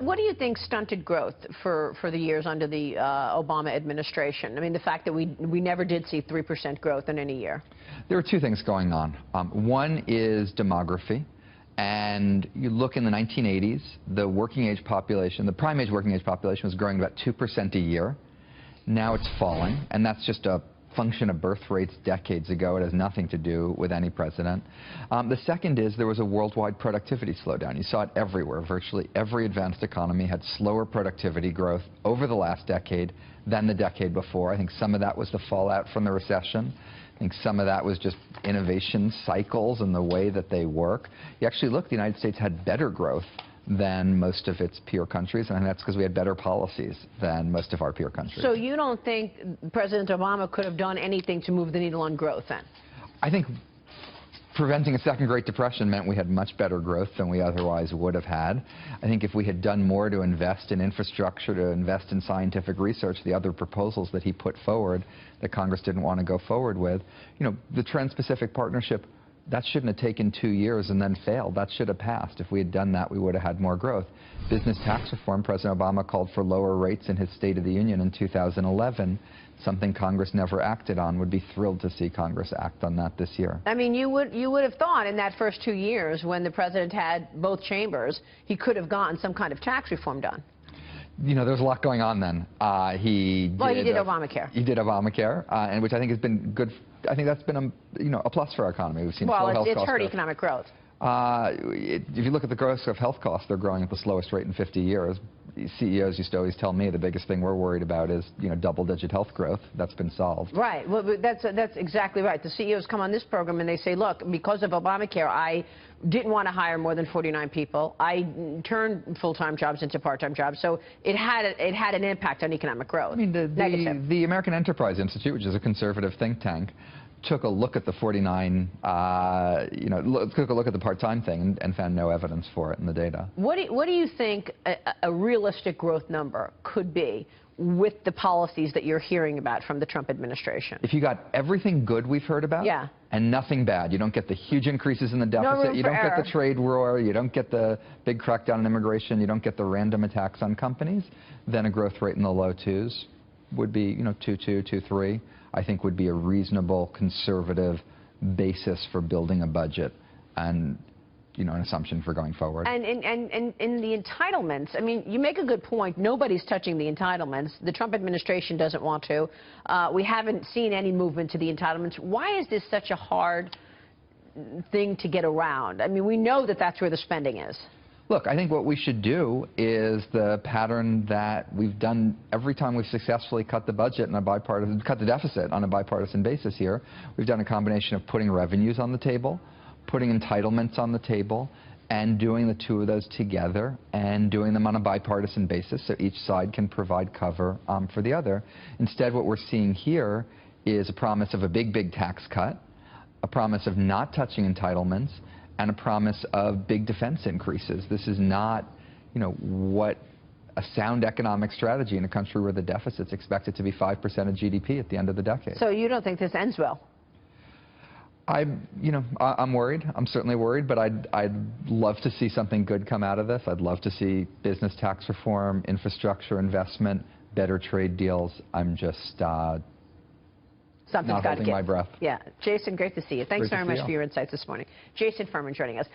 What do you think stunted growth for the years under the Obama administration? I mean, the fact that we never did see 3% growth in any year. There are two things going on. One is demography. And you look in the 1980s, the working age population, the prime age working age population was growing about 2% a year. Now it's falling, and that's just a function of birth rates decades ago. It has nothing to do with any president. The second is there was a worldwide productivity slowdown. You saw it everywhere. Virtually every advanced economy had slower productivity growth over the last decade than the decade before. I think some of that was the fallout from the recession. I think some of that was just innovation cycles and the way that they work. You actually look, the United States had better growth than most of its peer countries, and that's because we had better policies than most of our peer countries. So you don't think President Obama could have done anything to move the needle on growth then? I think preventing a second Great Depression meant we had much better growth than we otherwise would have had. I think if we had done more to invest in infrastructure, to invest in scientific research, the other proposals that he put forward that Congress didn't want to go forward with, you know, the Trans-Pacific Partnership, that shouldn't have taken 2 years and then failed. That should have passed. If we had done that, we would have had more growth. Business tax reform, President Obama called for lower rates in his State of the Union in 2011, something Congress never acted on. Would be thrilled to see Congress act on that this year. I mean, you would have thought in that first 2 years when the president had both chambers, he could have gotten some kind of tax reform done. You know, there's a lot going on then. He did Obamacare. He did Obamacare, and which I think has been good. I think that's been a plus for our economy. We've seen slow health costs. Well, it's hurt economic growth. If you look at the growth of health costs, they're growing at the slowest rate in 50 years. CEOs used to always tell me the biggest thing we're worried about is, you know, double-digit health growth. That's been solved. Right. Well, that's exactly right. The CEOs come on this program and they say, look, because of Obamacare, I didn't want to hire more than 49 people. I turned full-time jobs into part-time jobs. So it had an impact on economic growth. I mean, the American Enterprise Institute, which is a conservative think tank, took a look at the 49, took a look at the part-time thing and found no evidence for it in the data. What do you think a realistic growth number could be with the policies that you're hearing about from the Trump administration? If you got everything good we've heard about, yeah, and nothing bad, you don't get the huge increases in the deficit, you don't get the trade war, you don't get the big crackdown on immigration, you don't get the random attacks on companies, then a growth rate in the low 2s would be, 2.2, 2.3, I think would be a reasonable conservative basis for building a budget and, an assumption for going forward. And in the entitlements, I mean, you make a good point. Nobody's touching the entitlements. The Trump administration doesn't want to. We haven't seen any movement to the entitlements. Why is this such a hard thing to get around? I mean, we know that that's where the spending is. Look, I think what we should do is the pattern that we've done every time we've successfully cut the budget and cut the deficit on a bipartisan basis here. We've done a combination of putting revenues on the table, putting entitlements on the table, and doing the two of those together and doing them on a bipartisan basis so each side can provide cover for the other. Instead, what we're seeing here is a promise of a big tax cut, a promise of not touching entitlements, and a promise of big defense increases. This is not, what a sound economic strategy in a country where the deficit's expected to be 5% of GDP at the end of the decade. So you don't think this ends well? I'm worried. I'm certainly worried, but I'd love to see something good come out of this. I'd love to see business tax reform, infrastructure investment, better trade deals. I'm just Something's got to give. My breath. Yeah. Jason, great to see you. Thanks very much for your insights this morning. Jason Furman joining us.